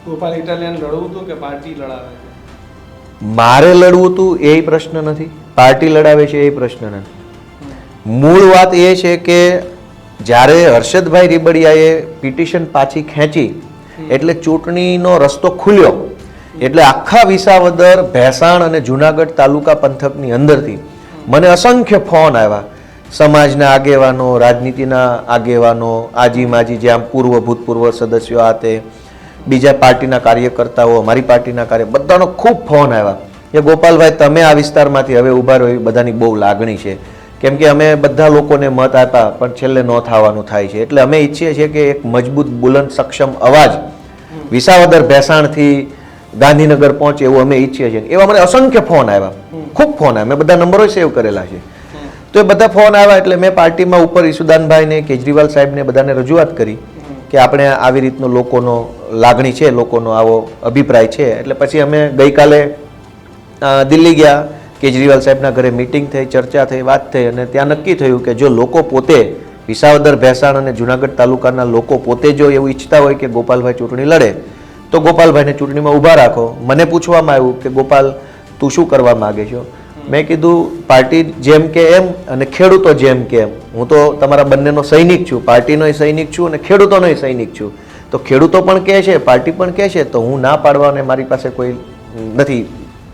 Gopal Italian લડવું હતું કે પાર્ટી લડાવે છે? મારે લડવું હતું એ પ્રશ્ન નથી, પાર્ટી લડાવે છે એ પ્રશ્ન નથી. મૂળ વાત એ છે કે જ્યારે હર્ષદભાઈ રીબડિયાએ પિટિશન પાછી ખેંચી એટલે ચૂંટણીનો રસ્તો ખુલ્યો, એટલે આખા વિસાવદર, ભેસાણ અને જુનાગઢ તાલુકા પંથકની અંદરથી મને અસંખ્ય ફોન આવ્યા. સમાજના આગેવાનો, રાજનીતિના આગેવાનો, આજી માજી જે આમ ભૂતપૂર્વ સદસ્યો આ તે, બીજા પાર્ટીના કાર્યકર્તાઓ, અમારી પાર્ટીના બધાનો ખૂબ ફોન આવ્યા કે ગોપાલભાઈ તમે આ વિસ્તારમાંથી હવે ઊભા રહો. બધાની બહુ લાગણી છે, કેમ કે અમે બધા લોકોને મત આપ્યા પણ છેલ્લે ન થવાનું થાય છે. એટલે અમે ઈચ્છીએ છીએ કે એક મજબૂત, બુલંદ, સક્ષમ અવાજ વિસાવદર, ભેસાણથી ગાંધીનગર પહોંચે એવું અમે ઈચ્છીએ છીએ. એવા મને અસંખ્ય ફોન આવ્યા, ખૂબ ફોન આવ્યા. મેં બધા નંબરો સેવ કરેલા છે. તો એ બધા ફોન આવ્યા એટલે મેં પાર્ટીમાં ઉપર ઈસુદાનભાઈને, કેજરીવાલ સાહેબને બધાને રજૂઆત કરી કે આપણે આવી રીતનો લોકોનો લાગણી છે, લોકોનો આવો અભિપ્રાય છે. એટલે પછી અમે ગઈકાલે દિલ્હી ગયા, કેજરીવાલ સાહેબના ઘરે મિટિંગ થઈ, ચર્ચા થઈ, વાત થઈ અને ત્યાં નક્કી થયું કે જો લોકો પોતે વિસાવદર, ભેસાણ અને જુનાગઢ તાલુકાના લોકો પોતે જો એવું ઈચ્છતા હોય કે ગોપાલભાઈ ચૂંટણી લડે તો ગોપાલભાઈને ચૂંટણીમાં ઊભા રાખો. મને પૂછવામાં આવ્યું કે ગોપાલ તું શું કરવા માગે છો? મેં કીધું પાર્ટી જેમ કે એમ અને ખેડૂતો જેમ કે એમ. હું તો તમારા બંનેનો સૈનિક છું, પાર્ટીનોય સૈનિક છું અને ખેડૂતોનોય સૈનિક છું. તો ખેડૂતો પણ કહે છે, પાર્ટી પણ કહે છે, તો હું ના પાડવાને મારી પાસે કોઈ નથી